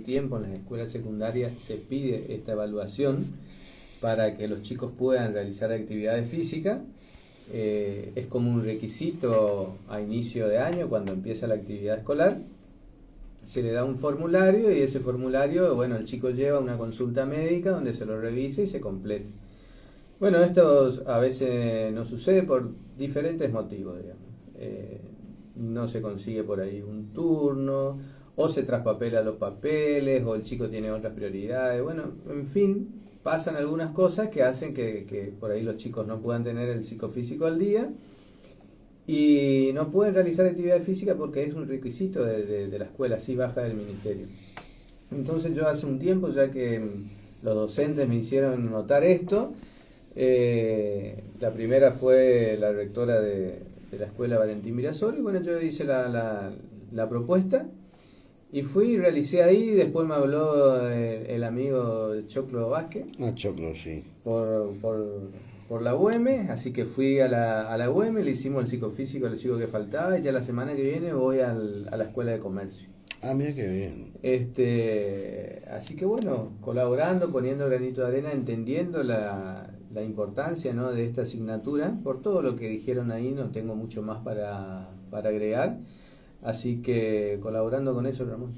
Tiempo en las escuelas secundarias se pide esta evaluación para que los chicos puedan realizar actividades físicas. Es como un requisito a inicio de año, cuando empieza la actividad escolar. Se le da un formulario y ese formulario, bueno, el chico lleva una consulta médica donde se lo revise y se complete. Bueno, esto a veces no sucede por diferentes motivos, digamos. No se consigue por ahí un turno, o se traspapela los papeles, o el chico tiene otras prioridades. Bueno, en fin, pasan algunas cosas que hacen que por ahí los chicos no puedan tener el psicofísico al día y no pueden realizar actividad física porque es un requisito de la escuela, así baja del ministerio. Entonces yo hace un tiempo, ya que los docentes me hicieron notar esto, la primera fue la rectora de la escuela, Valentín Mirasol, y bueno, yo hice la propuesta y fui y realicé ahí. Después me habló el amigo Choclo Vázquez. Choclo, sí. Por la UEM, así que fui a la UEM, le hicimos el psicofísico a los chicos que faltaba, y ya la semana que viene voy a la escuela de comercio. Mira qué bien. Así que bueno, colaborando, poniendo granito de arena, entendiendo la importancia, ¿no?, de esta asignatura. Por todo lo que dijeron ahí, no tengo mucho más para agregar. Así que colaborando con eso, Ramón.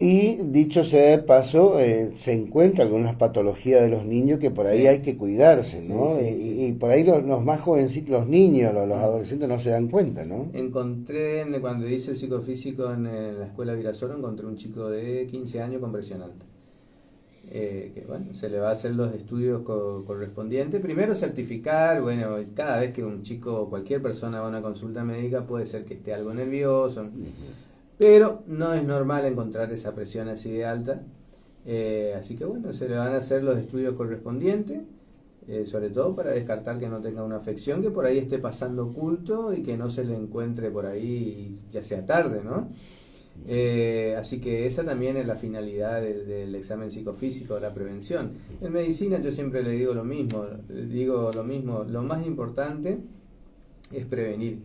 Y dicho sea de paso, se encuentran algunas patologías de los niños que por ahí Sí. hay que cuidarse, ¿no? Sí. Y por ahí los más jovencitos, los niños, los adolescentes no se dan cuenta, ¿no? Encontré, cuando hice el psicofísico en la escuela Virasoro, encontré un chico de 15 años con presión alta. Que bueno, se le va a hacer los estudios correspondientes. Primero certificar, bueno, cada vez que un chico o cualquier persona va a una consulta médica puede ser que esté algo nervioso, pero no es normal encontrar esa presión así de alta. Así que bueno, se le van a hacer los estudios correspondientes, sobre todo para descartar que no tenga una afección que por ahí esté pasando oculto y que no se le encuentre por ahí ya sea tarde, ¿no? Así que esa también es la finalidad del examen psicofísico, la prevención. En medicina yo siempre le digo lo mismo, lo más importante es prevenir.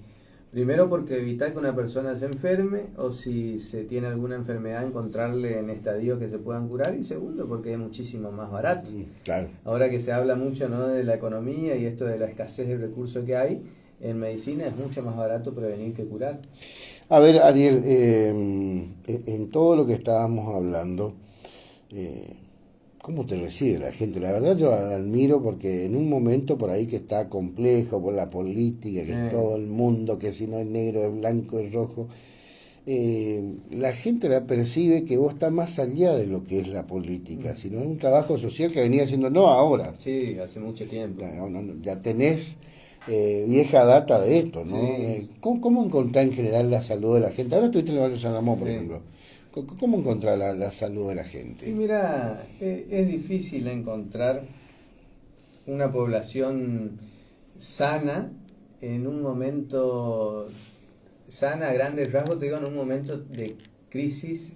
Primero, porque evitar que una persona se enferme, o si se tiene alguna enfermedad, encontrarle en estadios que se puedan curar. Y segundo, porque es muchísimo más barato. Claro. Ahora que se habla mucho, ¿no?, de la economía y esto de la escasez de recursos que hay, en medicina es mucho más barato prevenir que curar. A ver, Ariel, en todo lo que estábamos hablando, ¿cómo te recibe la gente? La verdad yo admiro, porque en un momento por ahí que está complejo por la política, que es todo el mundo, que si no es negro es blanco, es rojo, la gente la percibe que vos estás más allá de lo que es la política, sino es un trabajo social que venía haciendo, no ahora. Sí, hace mucho tiempo. Ya tenés vieja data de esto, ¿no? Sí. ¿Cómo encontrar en general la salud de la gente? Ahora estuviste en el barrio San Ramón, por Sí. ejemplo. ¿Cómo encontrar la salud de la gente? Y mira, es difícil encontrar una población sana en un momento, sana a grandes rasgos, te digo, en un momento de crisis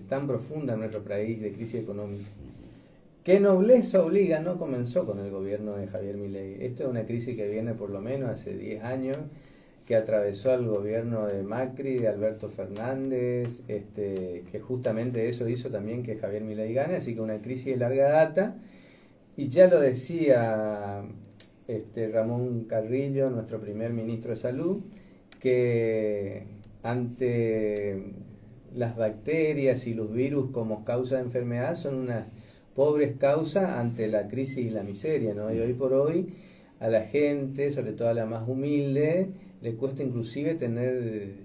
tan profunda en nuestro país, de crisis económica. ¿Qué nobleza obliga? No comenzó con el gobierno de Javier Milei. Esto es una crisis que viene por lo menos hace 10 años, que atravesó al gobierno de Macri, de Alberto Fernández, que justamente eso hizo también que Javier Milei gane, así que una crisis de larga data. Y ya lo decía Ramón Carrillo, nuestro primer ministro de Salud, que ante las bacterias y los virus como causa de enfermedad son unas pobres causas ante la crisis y la miseria, ¿no? Y hoy por hoy a la gente, sobre todo a la más humilde, le cuesta inclusive tener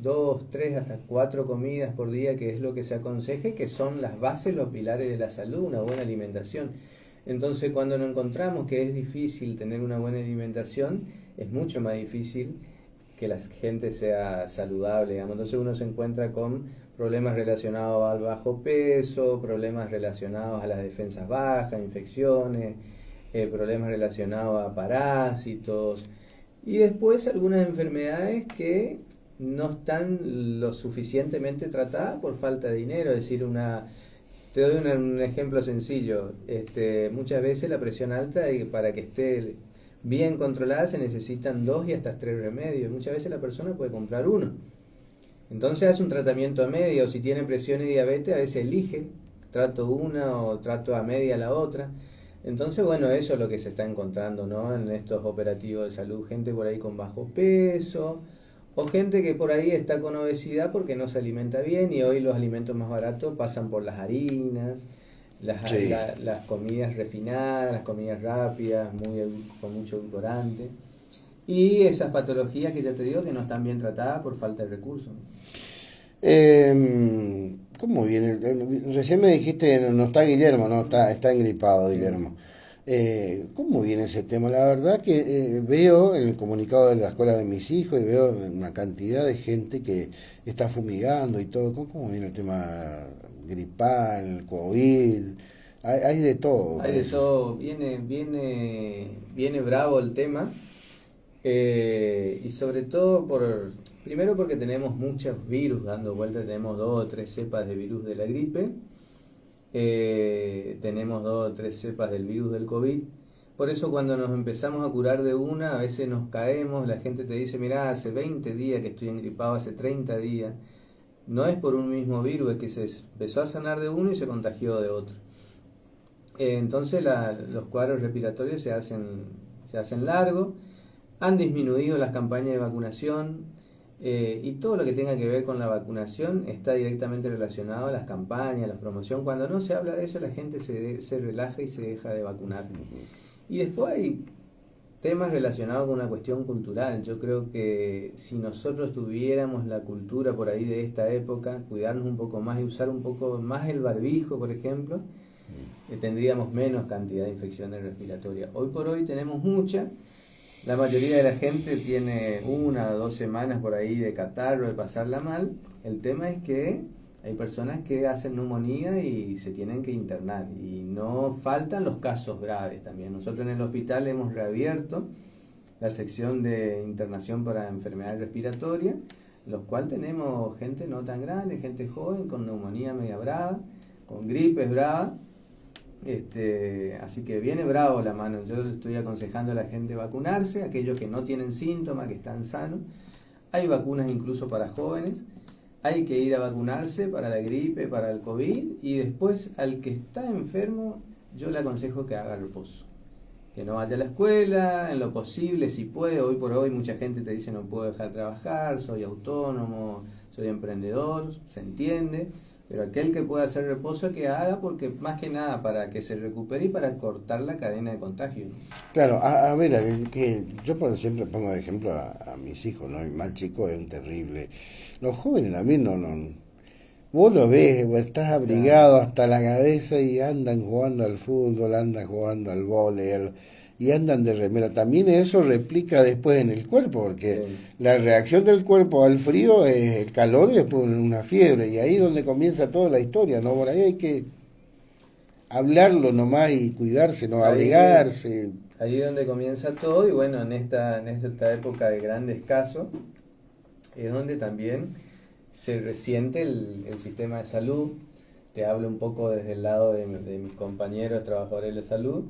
2, 3, hasta 4 comidas por día, que es lo que se aconseja y que son las bases, los pilares de la salud, una buena alimentación. Entonces, cuando nos encontramos que es difícil tener una buena alimentación, es mucho más difícil que la gente sea saludable, digamos. Entonces uno se encuentra con problemas relacionados al bajo peso, problemas relacionados a las defensas bajas, infecciones, problemas relacionados a parásitos, y después algunas enfermedades que no están lo suficientemente tratadas por falta de dinero. Es decir, te doy un ejemplo sencillo. Muchas veces la presión alta, y para que esté bien controlada, se necesitan 2 y hasta 3 remedios. Muchas veces la persona puede comprar uno. Entonces hace un tratamiento a media, o si tiene presión y diabetes, a veces elige, trato una o trato a media la otra. Entonces, bueno, eso es lo que se está encontrando, ¿no? En estos operativos de salud, gente por ahí con bajo peso, o gente que por ahí está con obesidad porque no se alimenta bien, y hoy los alimentos más baratos pasan por las harinas, Sí. las comidas refinadas, las comidas rápidas, con mucho edulcorante, y esas patologías que ya te digo que no están bien tratadas por falta de recursos. ¿Cómo viene? Recién me dijiste, no está Guillermo, no, está engripado Sí. Guillermo. ¿Cómo viene ese tema? La verdad que veo en el comunicado de la escuela de mis hijos y veo una cantidad de gente que está fumigando y todo. ¿Cómo viene el tema gripal, COVID? Hay de todo Hay con de eso. todo, viene bravo el tema. Y sobre todo primero porque tenemos muchos virus dando vuelta, tenemos 2 o 3 cepas de virus de la gripe, tenemos 2 o 3 cepas del virus del COVID. Por eso cuando nos empezamos a curar de una, a veces nos caemos, la gente te dice, mirá, hace 20 días que estoy engripado, hace 30 días. No es por un mismo virus, es que se empezó a sanar de uno y se contagió de otro. Entonces los cuadros respiratorios se hacen largos. Han disminuido las campañas de vacunación, y todo lo que tenga que ver con la vacunación está directamente relacionado a las campañas, a la promoción. Cuando no se habla de eso, la gente se relaja y se deja de vacunar. Y después hay temas relacionados con una cuestión cultural. Yo creo que si nosotros tuviéramos la cultura por ahí de esta época, cuidarnos un poco más y usar un poco más el barbijo, por ejemplo, tendríamos menos cantidad de infecciones respiratorias. Hoy por hoy tenemos mucha. La mayoría de la gente tiene 1 o 2 semanas por ahí de catarro, de pasarla mal. El tema es que hay personas que hacen neumonía y se tienen que internar. Y no faltan los casos graves también. Nosotros en el hospital hemos reabierto la sección de internación para enfermedades respiratorias, los cuales tenemos gente no tan grande, gente joven, con neumonía media brava, con gripes brava. Así que viene bravo la mano. Yo estoy aconsejando a la gente vacunarse, aquellos que no tienen síntomas, que están sanos. Hay vacunas incluso para jóvenes. Hay que ir a vacunarse para la gripe, para el COVID, y después al que está enfermo yo le aconsejo que haga reposo. Que no vaya a la escuela, en lo posible, si puede. Hoy por hoy mucha gente te dice no puedo dejar de trabajar, soy autónomo, soy emprendedor, se entiende. Pero aquel que pueda hacer reposo que haga, porque más que nada para que se recupere y para cortar la cadena de contagio, ¿no? Claro, a ver, que yo por siempre pongo de ejemplo a mis hijos, ¿no? Mi mal chico es un terrible. Los jóvenes también no. Vos lo ves, vos estás Claro, abrigado hasta la cabeza y andan jugando al fútbol, andan jugando al vóley, y andan de remera. También eso replica después en el cuerpo, porque sí. la reacción del cuerpo al frío es el calor y después una fiebre, y ahí es donde comienza toda la historia, ¿no? Por ahí hay que hablarlo nomás y cuidarse, ¿no? Ahí, Abrigarse. ahí es donde comienza todo, y bueno, en esta época de grandes casos, es donde también se resiente el sistema de salud. Te hablo un poco desde el lado de mis compañeros trabajadores de la salud.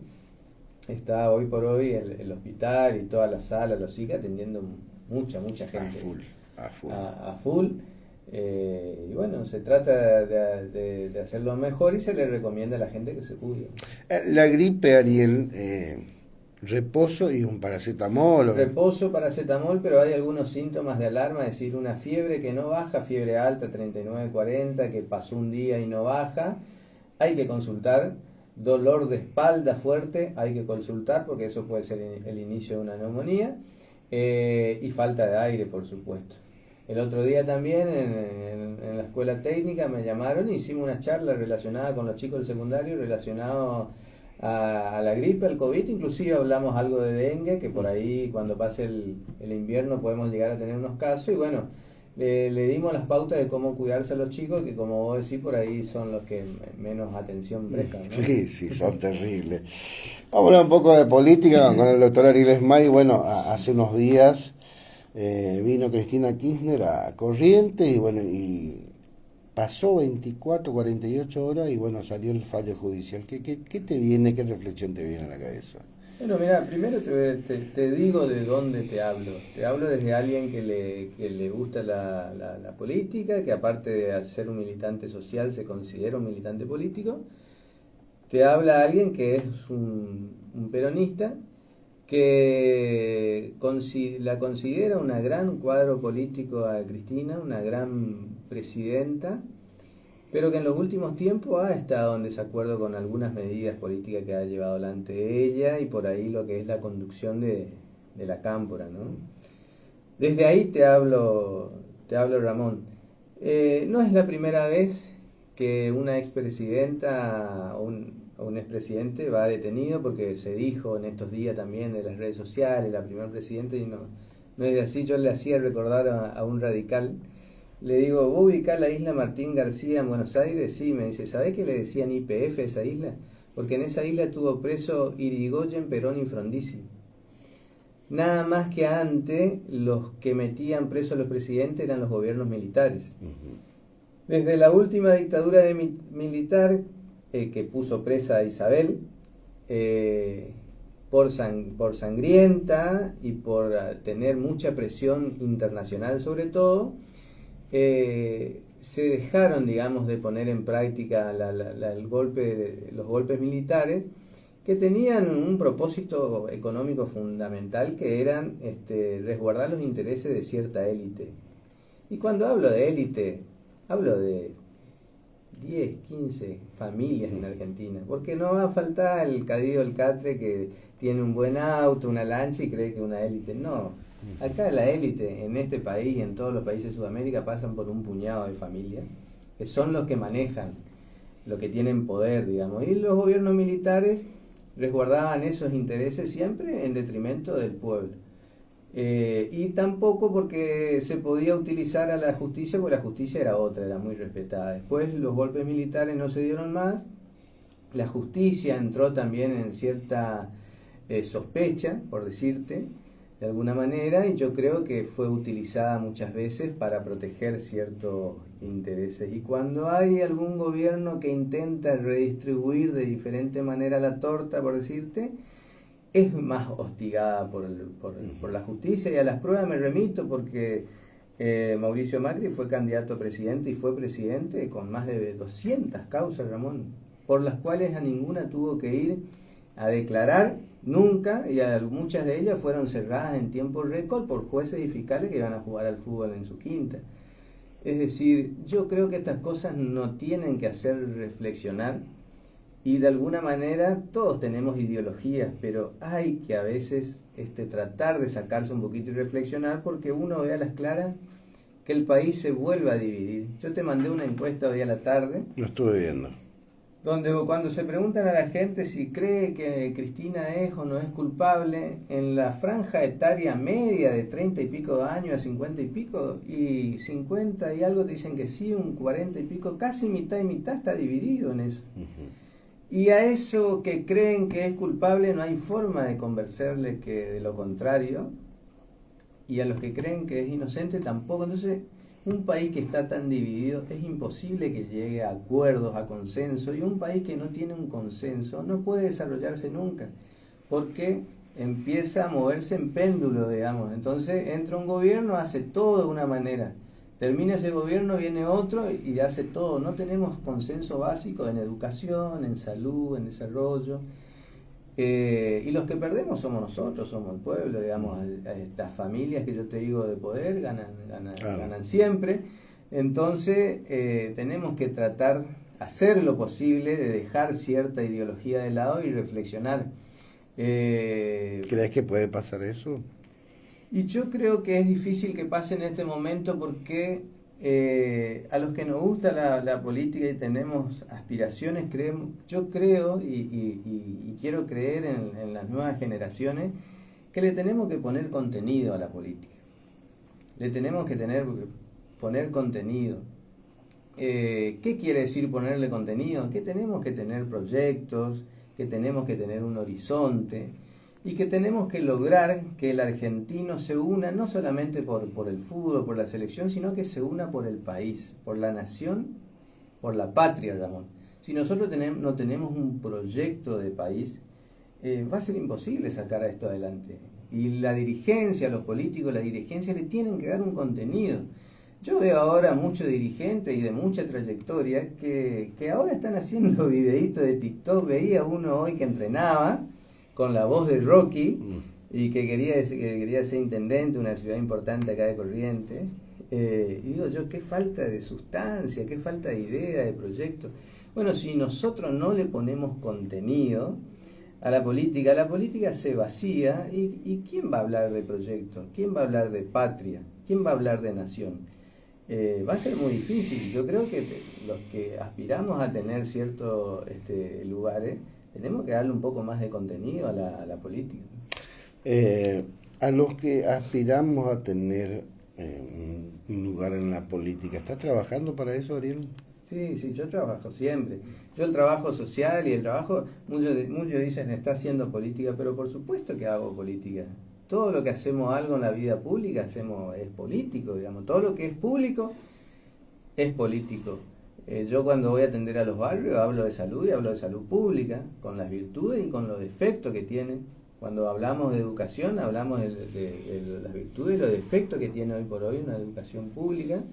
Está hoy por hoy el hospital y toda la sala, los sigue atendiendo mucha A gente full, a full. a full. Y bueno, se trata de hacerlo mejor, y se le recomienda a la gente que se cuide. La gripe, Ariel, reposo y un paracetamol. Reposo, paracetamol, pero hay algunos síntomas de alarma, es decir, una fiebre que no baja, fiebre alta, 39-40, que pasó un día y no baja, hay que consultar. Dolor de espalda fuerte, hay que consultar porque eso puede ser el inicio de una neumonía. Y falta de aire, por supuesto. El otro día también en la escuela técnica me llamaron y hicimos una charla relacionada con los chicos del secundario, relacionado a la gripe, al COVID. Inclusive hablamos algo de dengue, que por ahí cuando pase el invierno podemos llegar a tener unos casos. Y bueno, le dimos las pautas de cómo cuidarse a los chicos, que como vos decís, por ahí son los que menos atención prestan, ¿no? Sí, sí, son terribles. Vamos a hablar un poco de política con el doctor Ariel Esmay. Bueno, hace unos días vino Cristina Kirchner a Corrientes y bueno, y pasó 24, 48 horas y bueno, salió el fallo judicial. ¿Qué te viene, qué reflexión te viene a la cabeza? Bueno, mira, primero te digo de dónde te hablo. Te hablo desde alguien que le gusta la política, que aparte de ser un militante social se considera un militante político. Te habla alguien que es un peronista, que la considera una gran cuadro político a Cristina, una gran presidenta, pero que en los últimos tiempos ha estado en desacuerdo con algunas medidas políticas que ha llevado adelante ella y por ahí lo que es la conducción de la cámpora, ¿no? Desde ahí te hablo Ramón. No es la primera vez que una expresidenta o un expresidente va detenido, porque se dijo en estos días también de las redes sociales, la primera presidenta, y no es así. Yo le hacía recordar a un radical. Le digo, ¿vos ubicás la isla Martín García en Buenos Aires? Sí, me dice, ¿sabés que le decían YPF a esa isla? Porque en esa isla tuvo preso Irigoyen, Perón y Frondizi. Nada más que antes los que metían presos a los presidentes eran los gobiernos militares. Desde la última dictadura militar que puso presa a Isabel, por sangrienta y por tener mucha presión internacional sobre todo, se dejaron, digamos, de poner en práctica los golpes militares, que tenían un propósito económico fundamental, que eran resguardar los intereses de cierta élite. Y cuando hablo de élite, hablo de 10, 15 familias en Argentina, porque no va a faltar el Cadío, el Catre, que tiene un buen auto, una lancha y cree que es una élite. No, acá la élite en este país y en todos los países de Sudamérica pasan por un puñado de familias, que son los que manejan, los que tienen poder, digamos, y los gobiernos militares resguardaban esos intereses siempre en detrimento del pueblo. Y tampoco porque se podía utilizar a la justicia, porque la justicia era otra, era muy respetada. Después los golpes militares no se dieron más, la justicia entró también en cierta sospecha, por decirte, de alguna manera, y yo creo que fue utilizada muchas veces para proteger ciertos intereses. Y cuando hay algún gobierno que intenta redistribuir de diferente manera la torta, por decirte, es más hostigada por la justicia, y a las pruebas me remito porque Mauricio Macri fue candidato a presidente y fue presidente con más de 200 causas, Ramón, por las cuales a ninguna tuvo que ir a declarar nunca, y muchas de ellas fueron cerradas en tiempo récord por jueces y fiscales que iban a jugar al fútbol en su quinta. Es decir, yo creo que estas cosas no tienen que hacer reflexionar. Y de alguna manera todos tenemos ideologías, pero hay que a veces tratar de sacarse un poquito y reflexionar, porque uno ve a las claras que el país se vuelve a dividir. Yo te mandé una encuesta hoy a la tarde. Lo estuve viendo. Donde cuando se preguntan a la gente si cree que Cristina es o no es culpable, en la franja etaria media de 30 y pico de años a 50 y pico, y 50 y algo te dicen que sí, un 40 y pico, casi mitad y mitad está dividido en eso. Y a eso que creen que es culpable no hay forma de convencerle que de lo contrario, y a los que creen que es inocente tampoco. Entonces, un país que está tan dividido es imposible que llegue a acuerdos, a consenso, y un país que no tiene un consenso no puede desarrollarse nunca, porque empieza a moverse en péndulo, digamos. Entonces entra un gobierno, hace todo de una manera, termina ese gobierno, viene otro y hace todo. No tenemos consenso básico en educación, en salud, en desarrollo. Y los que perdemos somos nosotros, somos el pueblo, digamos. A estas familias que yo te digo de poder ganan siempre. Entonces tenemos que tratar, hacer lo posible de dejar cierta ideología de lado y reflexionar. ¿Crees que puede pasar eso? Y yo creo que es difícil que pase en este momento, porque a los que nos gusta la política y tenemos aspiraciones, yo creo y quiero creer en las nuevas generaciones, que le tenemos que poner contenido a la política. Le tenemos que poner contenido. ¿Qué quiere decir ponerle contenido? Que tenemos que tener proyectos, que tenemos que tener un horizonte, y que tenemos que lograr que el argentino se una no solamente por el fútbol, por la selección, sino que se una por el país, por la nación, por la patria, Ramón. Si nosotros no tenemos un proyecto de país, va a ser imposible sacar a esto adelante. Y la dirigencia, los políticos, la dirigencia le tienen que dar un contenido. Yo veo ahora muchos dirigentes y de mucha trayectoria que ahora están haciendo videitos de TikTok. Veía uno hoy que entrenaba con la voz de Rocky y que quería ser intendente de una ciudad importante acá de Corrientes. Y digo yo, qué falta de sustancia, qué falta de idea, de proyecto. Bueno, si nosotros no le ponemos contenido a la política se vacía. ¿Y quién va a hablar de proyecto? ¿Quién va a hablar de patria? ¿Quién va a hablar de nación? Va a ser muy difícil. Yo creo que los que aspiramos a tener ciertos lugares, tenemos que darle un poco más de contenido a la política. A los que aspiramos a tener un lugar en la política, ¿estás trabajando para eso, Ariel? Sí, yo trabajo siempre. Yo el trabajo social y el trabajo, muchos dicen, está haciendo política, pero por supuesto que hago política. Todo lo que hacemos algo en la vida pública es político, digamos. Todo lo que es público es político. Yo cuando voy a atender a los barrios hablo de salud y hablo de salud pública, con las virtudes y con los defectos que tiene. Cuando hablamos de educación hablamos de las virtudes y los defectos que tiene hoy por hoy una educación pública.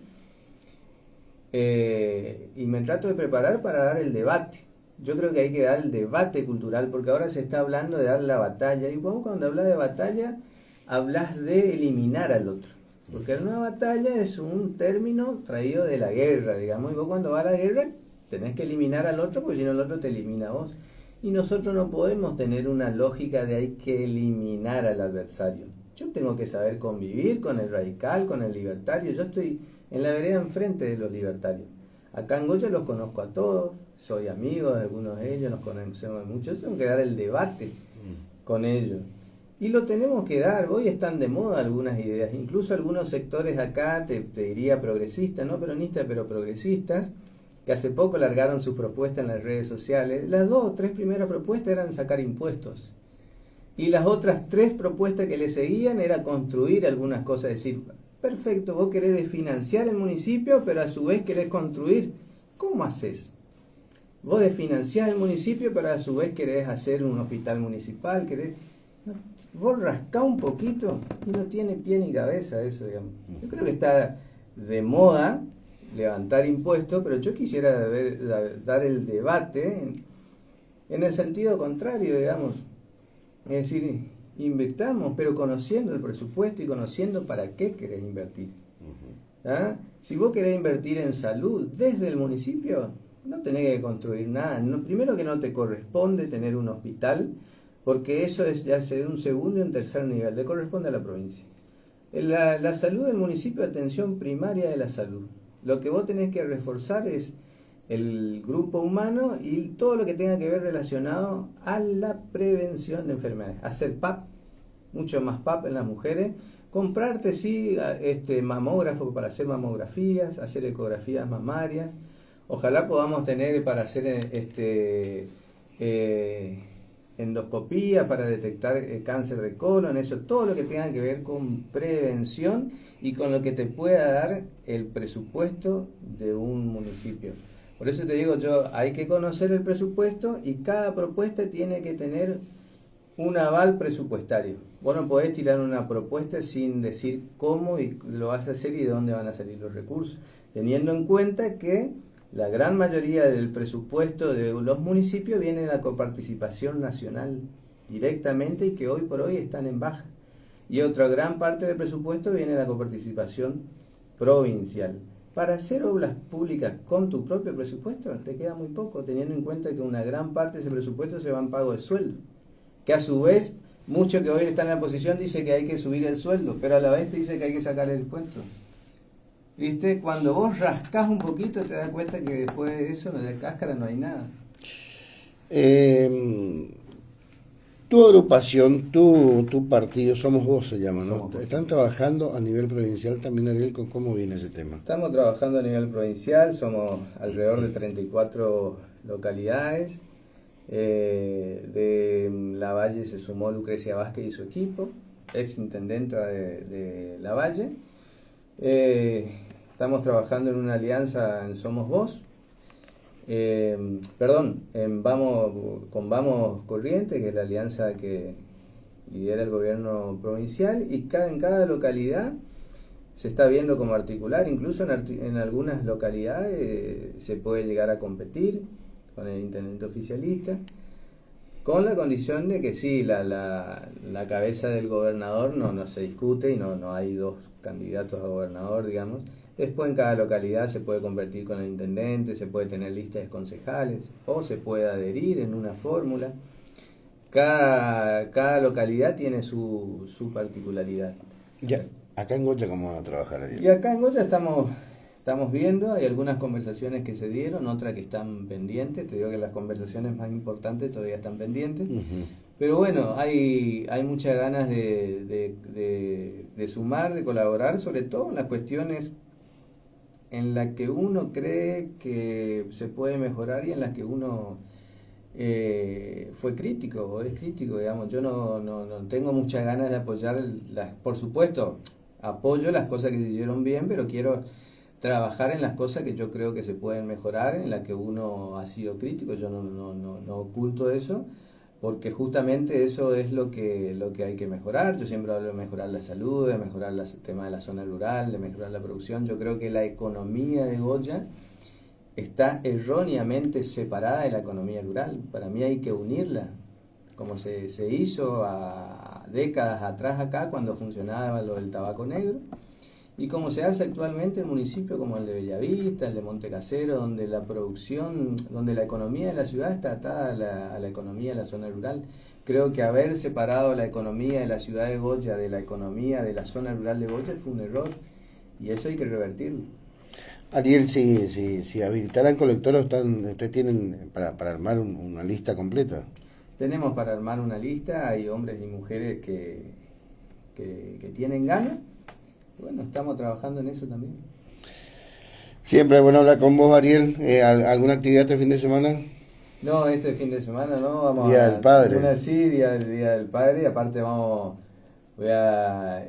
Y me trato de preparar para dar el debate. Yo creo que hay que dar el debate cultural, porque ahora se está hablando de dar la batalla, y vos cuando hablas de batalla, hablas de eliminar al otro, porque una batalla es un término traído de la guerra, digamos, y vos cuando vas a la guerra tenés que eliminar al otro, porque si no el otro te elimina a vos, y nosotros no podemos tener una lógica de hay que eliminar al adversario. Yo tengo que saber convivir con el radical, con el libertario. Yo estoy en la vereda enfrente de los libertarios. Acá en Goya los conozco a todos, soy amigo de algunos de ellos, nos conocemos mucho. Yo tengo que dar el debate con ellos. Y lo tenemos que dar. Hoy están de moda algunas ideas, incluso algunos sectores acá, te diría progresistas, no peronistas, pero progresistas, que hace poco largaron sus propuestas en las redes sociales. Las 2 o 3 primeras propuestas eran sacar impuestos. Y las otras 3 propuestas que le seguían era construir algunas cosas, decir, perfecto, vos querés desfinanciar el municipio, pero a su vez querés construir. ¿Cómo haces? Vos desfinanciás el municipio, pero a su vez querés hacer un hospital municipal, vos rascá un poquito y no tiene pie ni cabeza eso, digamos. Yo creo que está de moda levantar impuestos, pero yo quisiera dar el debate en el sentido contrario, digamos. Es decir, invirtamos, pero conociendo el presupuesto y conociendo para qué querés invertir. ¿Ah? Si vos querés invertir en salud desde el municipio, no tenés que construir nada. Primero que no te corresponde tener un hospital, porque eso es ya ser un segundo y un tercer nivel, le corresponde a la provincia. La salud del municipio, atención primaria de la salud. Lo que vos tenés que reforzar es el grupo humano y todo lo que tenga que ver relacionado a la prevención de enfermedades. Hacer PAP, mucho más PAP en las mujeres, comprarte mamógrafo para hacer mamografías, hacer ecografías mamarias. Ojalá podamos tener para hacer endoscopía para detectar cáncer de colon, eso, todo lo que tenga que ver con prevención y con lo que te pueda dar el presupuesto de un municipio. Por eso te digo yo, hay que conocer el presupuesto y cada propuesta tiene que tener un aval presupuestario. Vos no podés tirar una propuesta sin decir cómo y lo vas a hacer y de dónde van a salir los recursos, teniendo en cuenta que la gran mayoría del presupuesto de los municipios viene de la coparticipación nacional directamente y que hoy por hoy están en baja. Y otra gran parte del presupuesto viene de la coparticipación provincial. Para hacer obras públicas con tu propio presupuesto te queda muy poco, teniendo en cuenta que una gran parte de ese presupuesto se va en pago de sueldo. Que a su vez, muchos que hoy están en la oposición dicen que hay que subir el sueldo, pero a la vez te dice que hay que sacar el impuesto. ¿Viste? Cuando vos rascás un poquito te das cuenta que después de eso, de cáscara, no hay nada. Tu agrupación, tu partido, Somos Vos se llama, ¿no? Somos. ¿Están trabajando a nivel provincial también, Ariel? ¿Cómo viene ese tema? Estamos trabajando a nivel provincial, somos alrededor de 34 localidades. De Lavalle se sumó Lucrecia Vázquez y su equipo, ex intendenta de Lavalle. Estamos trabajando en una alianza en Somos Vos. Vamos Corrientes, que es la alianza que lidera el gobierno provincial, y en cada localidad se está viendo cómo articular. Incluso en algunas localidades se puede llegar a competir con el intendente oficialista, con la condición de que sí, la cabeza del gobernador no se discute y no hay dos candidatos a gobernador, digamos. Después en cada localidad se puede convertir con el intendente, se puede tener listas de concejales o se puede adherir en una fórmula. Cada localidad tiene su particularidad. Ya, acá en Goya, ¿cómo van a trabajar, Ariel? Y acá en Goya estamos viendo, hay algunas conversaciones que se dieron, otras que están pendientes. Te digo que las conversaciones más importantes todavía están pendientes. Pero bueno, hay muchas ganas de sumar, de colaborar, sobre todo en las cuestiones en las que uno cree que se puede mejorar y en las que uno fue crítico o es crítico, digamos. Yo no tengo muchas ganas de apoyar por supuesto, apoyo las cosas que se hicieron bien, pero quiero trabajar en las cosas que yo creo que se pueden mejorar, en las que uno ha sido crítico. Yo no oculto eso, porque justamente eso es lo que hay que mejorar. Yo siempre hablo de mejorar la salud, de mejorar el tema de la zona rural, de mejorar la producción. Yo creo que la economía de Goya está erróneamente separada de la economía rural. Para mí hay que unirla, como se hizo a décadas atrás acá, cuando funcionaba lo del tabaco negro, y como se hace actualmente en municipios como el de Bellavista, el de Montecasero, donde la producción, donde la economía de la ciudad está atada a la economía de la zona rural. Creo que haber separado la economía de la ciudad de Goya de la economía de la zona rural de Goya fue un error, y eso hay que revertirlo. Ariel, si habilitaran colectoras, ustedes tienen para armar una lista completa. Tenemos para armar una lista, hay hombres y mujeres que tienen ganas. Bueno, estamos trabajando en eso también. Siempre es bueno hablar con vos, Ariel. ¿Alguna actividad este fin de semana? No, este fin de semana no, vamos Día del Padre. Día del Padre, y aparte voy a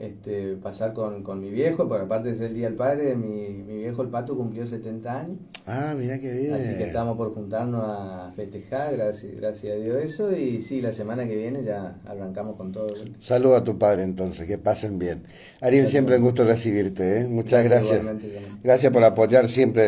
pasar con mi viejo, porque aparte de ser el Día del Padre, mi viejo el Pato cumplió 70 años. Ah, mirá qué bien. Así que estamos por juntarnos a festejar, gracias a Dios eso, y sí, la semana que viene ya arrancamos con todo. Saludo a tu padre entonces, que pasen bien. Ariel, siempre un gusto recibirte, ¿eh? Muchas gracias. Igualmente. Gracias por apoyar siempre.